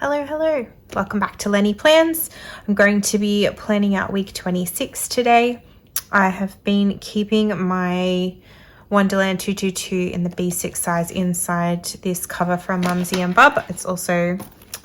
Hello. Welcome back to Lenny Plans. I'm going to be planning out week 26 today. I have been keeping my Wonderland222 in the B6 size inside this cover from Mumsy Bub. It's also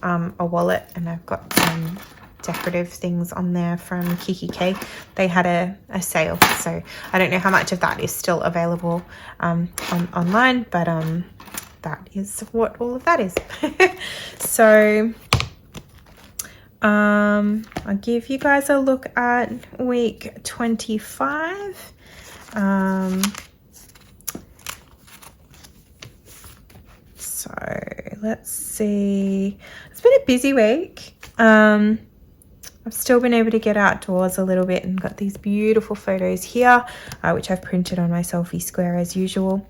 a wallet, and I've got some decorative things on there from Kiki K. They had a sale, so I don't know how much of that is still available online, but that is what all of that is. So I'll give you guys a look at week 25. So let's see. It's been a busy week. I've still been able to get outdoors a little bit and got these beautiful photos here, which I've printed on my selfie square as usual.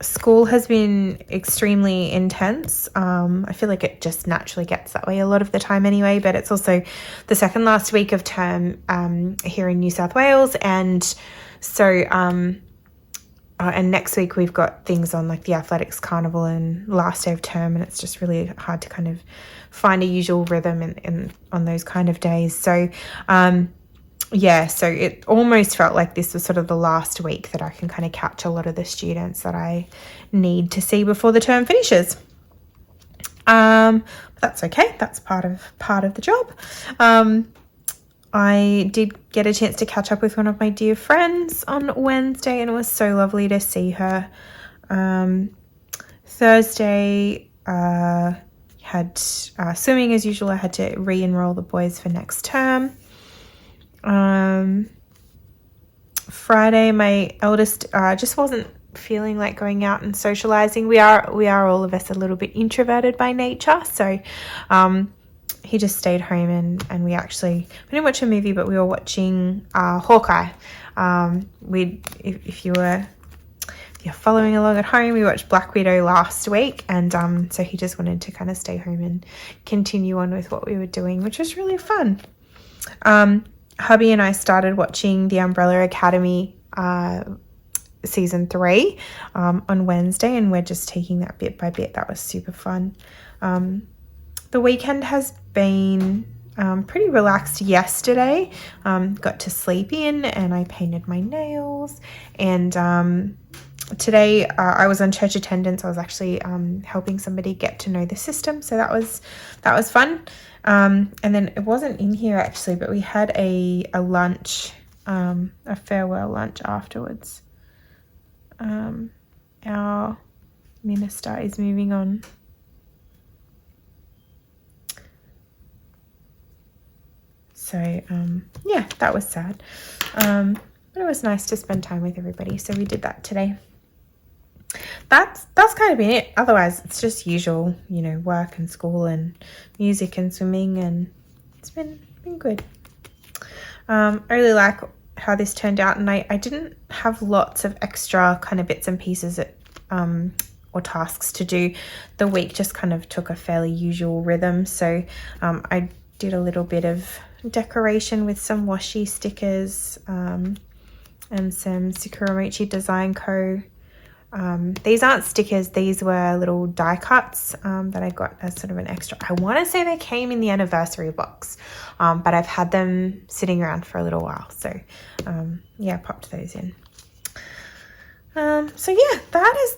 School has been extremely intense. I feel like it just naturally gets that way a lot of the time anyway, but it's also the second last week of term here in New South Wales, and so and next week we've got things on like the athletics carnival and last day of term, and it's just really hard to kind of find a usual rhythm in on those kind of days. So yeah, so it almost felt like this was sort of the last week that I can kind of catch a lot of the students that I need to see before the term finishes. But that's okay. That's part of the job. I did get a chance to catch up with one of my dear friends on Wednesday, and it was so lovely to see her. Thursday, had swimming as usual. I had to re-enroll the boys for next term. Friday, my eldest just wasn't feeling like going out and socializing. We are all of us a little bit introverted by nature, so he just stayed home, and we didn't watch a movie, but we were watching Hawkeye. If you're following along at home, we watched Black Widow last week, and so he just wanted to kind of stay home and continue on with what we were doing, which was really fun. Hubby and I started watching The Umbrella Academy season 3 on Wednesday, and we're just taking that bit by bit. That was super fun. The weekend has been pretty relaxed yesterday. Got to sleep in, and I painted my nails, and today I was on church attendance. I was actually helping somebody get to know the system, so that was fun. And then it wasn't in here actually, but we had a lunch, a farewell lunch afterwards. Our minister is moving on. So yeah, that was sad. But it was nice to spend time with everybody, so we did that today. That's kind of been it. Otherwise, it's just usual, work and school and music and swimming, and it's been good. I really like how this turned out, and I didn't have lots of extra kind of bits and pieces or tasks to do. The week just kind of took a fairly usual rhythm, so I did a little bit of decoration with some washi stickers and some Sakura Mochi Design Co. These aren't stickers, these were little die cuts that I got as sort of an extra. I want to say they came in the anniversary box, but I've had them sitting around for a little while, so yeah, I popped those in. So yeah,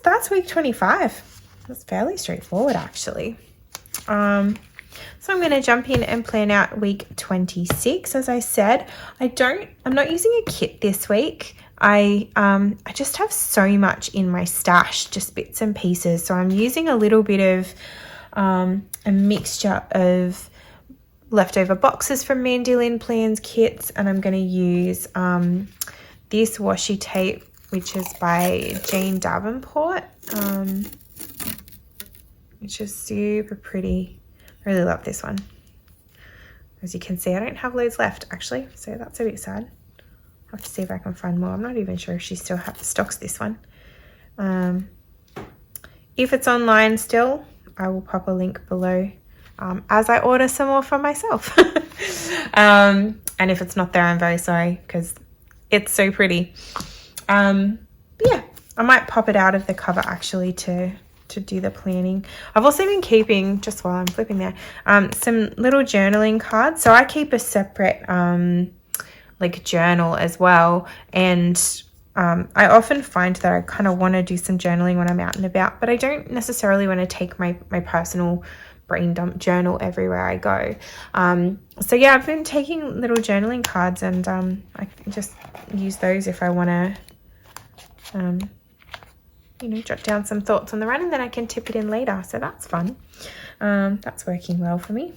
that's week 25. That's fairly straightforward actually. So I'm going to jump in and plan out week 26. As I said, I'm not using a kit this week. I just have so much in my stash, just bits and pieces. So I'm using a little bit of a mixture of leftover boxes from Mandy, Lynn Plans kits, and I'm going to use this washi tape, which is by Jane Davenport, which is super pretty. I really love this one. As you can see, I don't have loads left actually, so that's a bit sad. I'll have to see if I can find more. I'm not even sure if she still stocks this one. If it's online still, I will pop a link below as I order some more for myself. And if it's not there, I'm very sorry because it's so pretty. But yeah, I might pop it out of the cover actually to to do the planning. I've also been keeping, just while I'm flipping there, some little journaling cards. So I keep a separate like journal as well, and I often find that I kind of want to do some journaling when I'm out and about, but I don't necessarily want to take my personal brain dump journal everywhere I go. So yeah, I've been taking little journaling cards, and I can just use those if I want to you know, jot down some thoughts on the run, and then I can tip it in later. So that's fun. That's working well for me.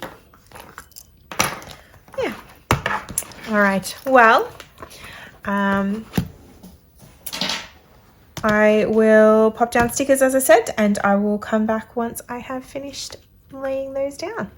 Yeah. All right. Well, I will pop down stickers, as I said, and I will come back once I have finished laying those down.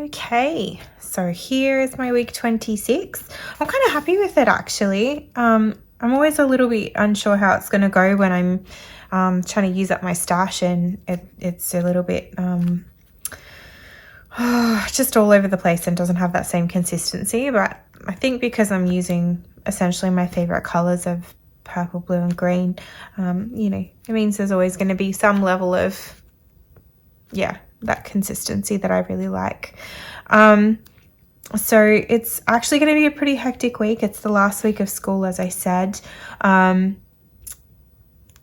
Okay, so here is my week 26. I'm kind of happy with it, actually. I'm always a little bit unsure how it's going to go when I'm trying to use up my stash, and it's a little bit just all over the place and doesn't have that same consistency. But I think because I'm using essentially my favorite colors of purple, blue and green, you know, it means there's always going to be some level of, yeah, that consistency that I really like. So it's actually going to be a pretty hectic week. It's the last week of school, as I said. But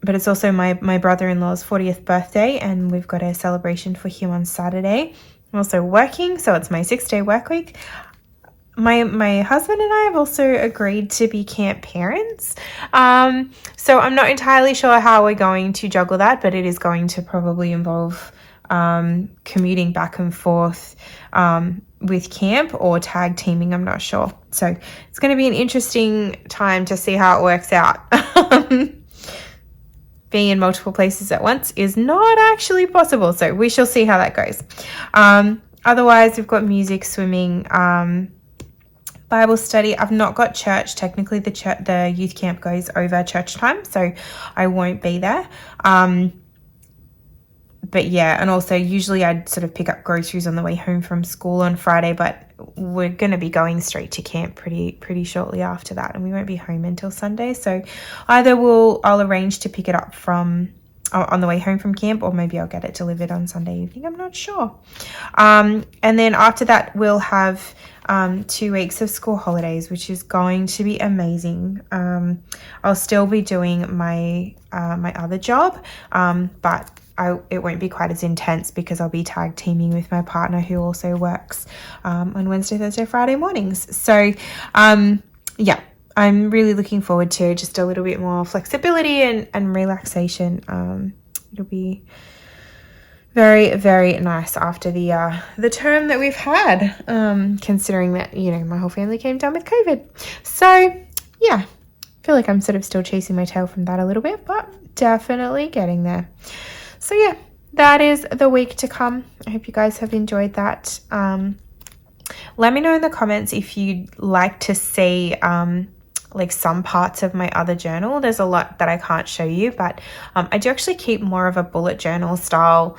it's also my brother-in-law's 40th birthday, and we've got a celebration for him on Saturday. I'm also working, so it's my 6-day work week. My husband and I have also agreed to be camp parents. So I'm not entirely sure how we're going to juggle that, but it is going to probably involve commuting back and forth with camp or tag teaming. I'm not sure. So it's going to be an interesting time to see how it works out. Being in multiple places at once is not actually possible, so we shall see how that goes. Otherwise, we've got music, swimming, Bible study. I've not got church. Technically, the youth camp goes over church time, so I won't be there. But yeah, and also usually I'd sort of pick up groceries on the way home from school on Friday, but we're going to be going straight to camp pretty shortly after that, and we won't be home until Sunday. So either I'll arrange to pick it up from on the way home from camp, or maybe I'll get it delivered on Sunday evening. I'm not sure. And then after that, we'll have 2 weeks of school holidays, which is going to be amazing. I'll still be doing my other job, but it won't be quite as intense because I'll be tag teaming with my partner, who also works on Wednesday, Thursday, Friday mornings. So yeah, I'm really looking forward to just a little bit more flexibility and relaxation. It'll be very, very nice after the term that we've had, considering that, you know, my whole family came down with COVID. So yeah, I feel like I'm sort of still chasing my tail from that a little bit, but definitely getting there. So yeah, that is the week to come. I hope you guys have enjoyed that. Let me know in the comments if you'd like to see like some parts of my other journal. There's a lot that I can't show you, but I do actually keep more of a bullet journal style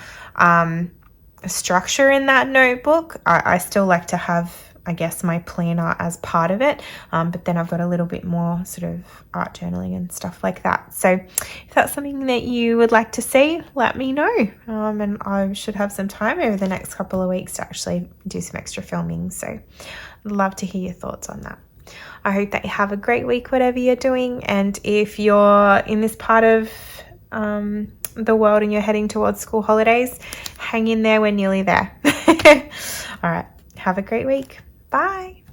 structure in that notebook. I still like to have, I guess, my planner as part of it, but then I've got a little bit more sort of art journaling and stuff like that. So if that's something that you would like to see, let me know, and I should have some time over the next couple of weeks to actually do some extra filming. So I'd love to hear your thoughts on that. I hope that you have a great week, whatever you're doing, and if you're in this part of the world and you're heading towards school holidays, hang in there, we're nearly there. All right, have a great week. Bye.